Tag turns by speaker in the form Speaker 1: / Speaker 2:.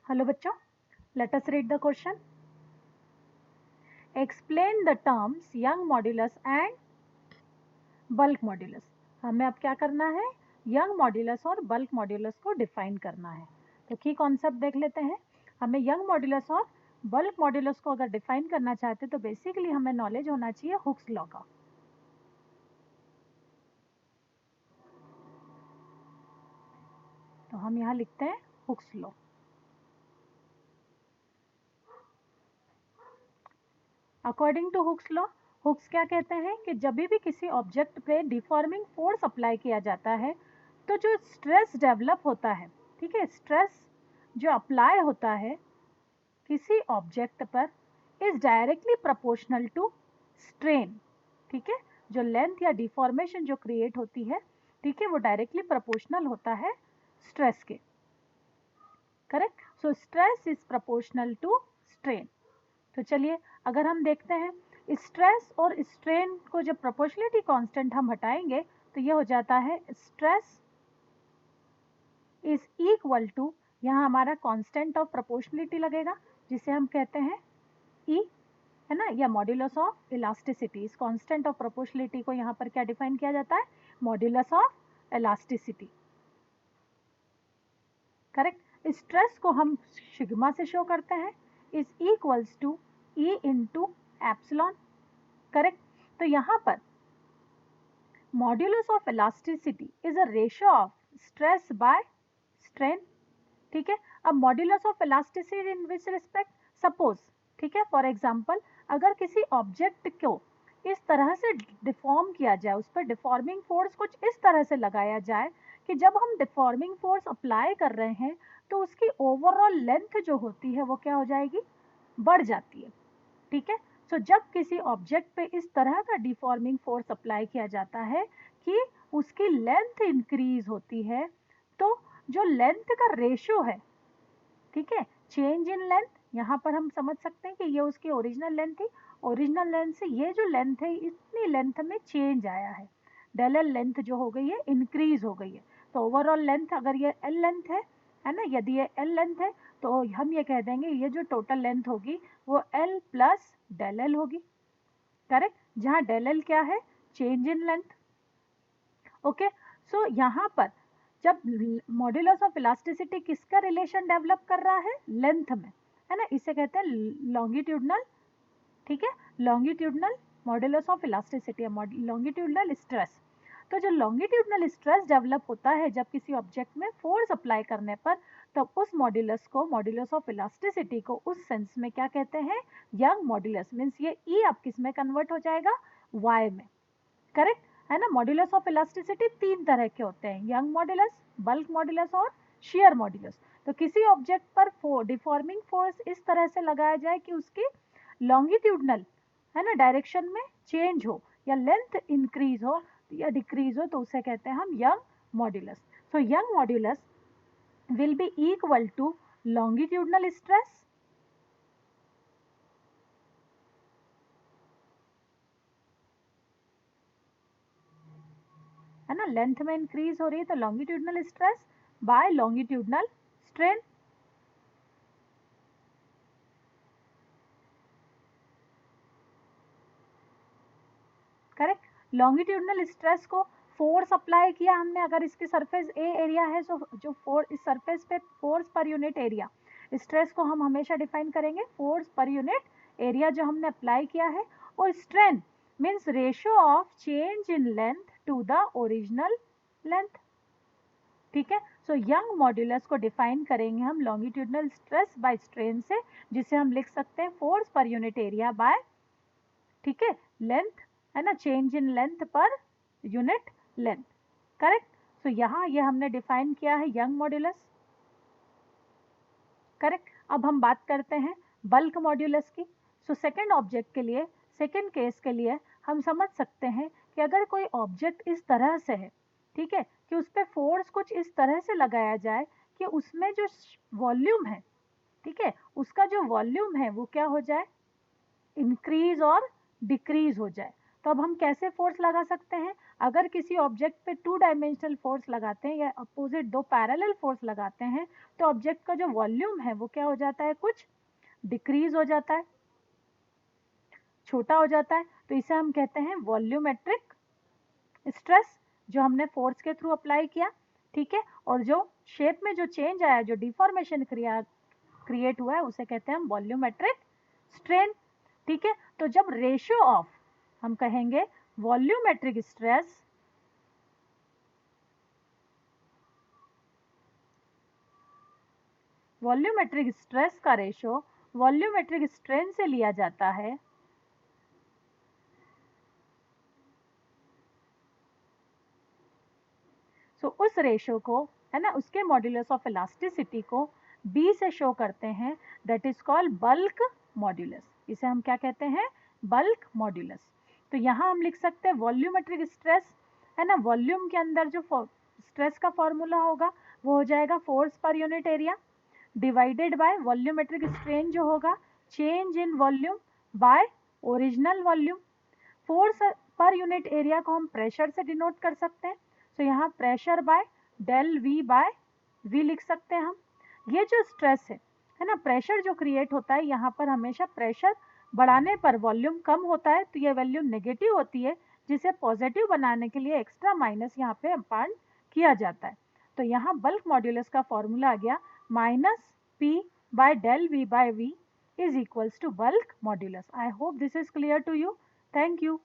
Speaker 1: Hello बच्चों, let us read the question. Explain the terms young modulus and bulk modulus. हमें अब क्या करना है? यंग मॉड्यूलस और बल्क मॉड्यूलस को डिफाइन करना है. तो की कॉन्सेप्ट देख लेते हैं. हमें यंग मॉड्यूलस और बल्क मॉड्यूलस को अगर डिफाइन करना चाहते तो बेसिकली हमें नॉलेज होना चाहिए हुक्स लॉ का. तो हम यहाँ लिखते हैं Hooke's law. According to Hooke's law, Hooke's क्या कहते हैं कि जब भी किसी ऑब्जेक्ट पे डिफॉर्मिंग फोर्स अप्लाई किया जाता है तो जो स्ट्रेस डेवलप होता है, ठीक है, स्ट्रेस जो अप्लाई होता है किसी ऑब्जेक्ट पर is directly proportional to strain. ठीक है, जो लेंथ या डिफॉर्मेशन जो क्रिएट होती है, ठीक है, वो डायरेक्टली प्रोपोर्शनल होता है स्ट्रेस के. Correct. So stress is proportional to strain. तो चलिए अगर हम देखते हैं स्ट्रेस और स्ट्रेन को जब प्रोपोर्शनलिटी कांस्टेंट हम हटाएंगे तो ये हो जाता है स्ट्रेस इज इक्वल टू, यहाँ हमारा कांस्टेंट ऑफ प्रोपोर्शनलिटी लगेगा जिसे हम कहते हैं ई, है ना, या मॉड्यूलस ऑफ इलास्टिसिटी. इस कांस्टेंट ऑफ प्रोपोर्शनलिटी को यहाँ पर क्या डिफाइन किया जाता है? Modulus of elasticity. Correct. Stress को हम सिग्मा से शो करते हैं, is equals to E into epsilon. Correct. तो यहाँ पर modulus of elasticity is a ratio of stress by strain. ठीक है. अब modulus of elasticity in which respect, suppose, ठीक है, फॉर एग्जांपल अगर किसी ऑब्जेक्ट को इस तरह से डिफॉर्म किया जाए, उस पर डिफॉर्मिंग फोर्स कुछ इस तरह से लगाया जाए कि जब हम डिफॉर्मिंग फोर्स अप्लाई कर रहे हैं तो उसकी ओवरऑल लेंथ जो होती है वो क्या हो जाएगी? बढ़ जाती है. ठीक है. सो जब किसी ऑब्जेक्ट पे इस तरह का डिफॉर्मिंग फोर्स अप्लाई किया जाता है कि उसकी लेंथ इंक्रीज होती है, तो जो लेंथ का रेशियो है, ठीक है, चेंज इन लेंथ, यहाँ पर हम समझ सकते हैं कि ये उसकी ओरिजिनल लेंथ थी, ओरिजिनल लेंथ से ये जो लेंथ है इतनी लेंथ में चेंज आया है, डेल एल लेंथ जो हो गई है इंक्रीज हो गई है. तो ओवरऑल लेंथ अगर ये एल लेंथ है ना, यदि ये एल लेंथ है तो हम ये कह देंगे ये जो टोटल लेंथ होगी वो एल प्लस डेल एल होगी. करेक्ट. जहाँ डेल एल क्या है? Change in length. ओके. सो यहाँ पर जब मॉड्यूलस ऑफ इलास्टिसिटी किसका रिलेशन डेवलप कर रहा है? लेंथ में, है ना, इसे कहते हैं लॉन्गिट्यूडनल. ठीक है, longitudinal modulus of elasticity, longitudinal stress. तो जो लॉन्गिट्यूडनल स्ट्रेस डेवलप होता है जब किसी ऑब्जेक्ट में फोर्स अप्लाई करने पर, तब उस मॉड्यूलस को, मॉड्यूलस ऑफ इलास्टिसिटी को उस सेंस में क्या कहते हैं? Young modulus. मीन्स ये ई अब किस में कन्वर्ट हो जाएगा? वाई में. करेक्ट है ना. मॉड्यूलस ऑफ इलास्टिसिटी तीन तरह के होते हैं, यंग मॉड्यूलस, बल्क मॉड्यूलस और शेयर मॉड्यूलस. तो किसी ऑब्जेक्ट पर डिफॉर्मिंग फोर्स इस तरह से लगाया जाए कि उसकी लॉन्गिट्यूडनल, है ना, डायरेक्शन में चेंज हो या लेंथ इंक्रीज हो या डिक्रीज हो, तो उसे कहते हैं हम Young modulus. So Young modulus will be equal to longitudinal stress है ना, लेंथ में इंक्रीज हो रही है तो longitudinal stress by longitudinal strain. Correct. Longitudinal stress को फोर्स अप्लाई किया हमने, अगर इसकी सरफेस ए एरिया है तो जो इस सरफेस पे force per unit area, stress को हम हमेशा डिफाइन करेंगे फोर्स पर यूनिट एरिया जो हमने अप्लाई किया है. और strain means ratio of change in length to the original length. ठीक है. सो यंग मॉड्यूलस को डिफाइन करेंगे हम लॉन्गिट्यूडनल स्ट्रेस बाय स्ट्रेन से, जिसे हम लिख सकते हैं force per unit area bye, ठीक है, लेंथ, है ना, change in length per unit length. Correct. So यहाँ ये हमने डिफाइन किया है यंग मॉड्यूलस. करेक्ट. अब हम बात करते हैं बल्क मॉड्यूलस की. सो सेकेंड ऑब्जेक्ट के लिए, सेकेंड केस के लिए हम समझ सकते हैं कि अगर कोई ऑब्जेक्ट इस तरह से है, ठीक है, कि उस पर फोर्स कुछ इस तरह से लगाया जाए कि उसमें जो वॉल्यूम है, ठीक है, उसका जो वॉल्यूम है वो क्या हो जाए? इंक्रीज और डिक्रीज हो जाए. तो अब हम कैसे फोर्स लगा सकते हैं? अगर किसी ऑब्जेक्ट पे 2 डायमेंशनल फोर्स लगाते हैं या अपोजिट 2 पैरेलल फोर्स लगाते हैं तो ऑब्जेक्ट का जो वॉल्यूम है वो क्या हो जाता है, कुछ डिक्रीज हो जाता है, छोटा हो जाता है। तो इसे हम कहते हैं वॉल्यूमेट्रिक स्ट्रेस, जो हमने फोर्स के थ्रू अप्लाई किया, ठीक है। और जो शेप में जो चेंज आया, जो डिफॉर्मेशन क्रिएट हुआ है, उसे कहते हैं हम वॉल्यूमेट्रिक स्ट्रेन, ठीक है। तो जब रेशियो ऑफ, हम कहेंगे वॉल्यूमेट्रिक स्ट्रेस का रेशियो वॉल्यूमेट्रिक स्ट्रेन से लिया जाता है, उस रेशियो को, है ना, उसके मॉड्यूलस ऑफ इलास्टिसिटी को B से शो करते हैं, that is called bulk modulus. इसे हम क्या कहते हैं, बल्क मॉड्यूलस। तो यहाँ हम लिख सकते हैं वॉल्यूमेट्रिक स्ट्रेस, है ना, वॉल्यूम के अंदर जो स्ट्रेस का फॉर्मूला होगा वो हो जाएगा force per unit area divided by volumetric strain जो होगा change in volume by original volume. Force per unit area को हम प्रेशर से डिनोट कर सकते हैं, तो यहाँ pressure by del V by V लिख सकते हैं हम। ये जो स्ट्रेस है ना, प्रेशर जो क्रिएट होता है, यहाँ पर हमेशा प्रेशर बढ़ाने पर वॉल्यूम कम होता है, तो ये वैल्यू नेगेटिव होती है, जिसे पॉजिटिव बनाने के लिए एक्स्ट्रा माइनस यहाँ पे अपार्ट किया जाता है। तो यहाँ बल्क मॉड्यूलस का फॉर्मूला आ गया minus P by del V by V is equals to bulk modulus. I hope this is clear to you. Thank you.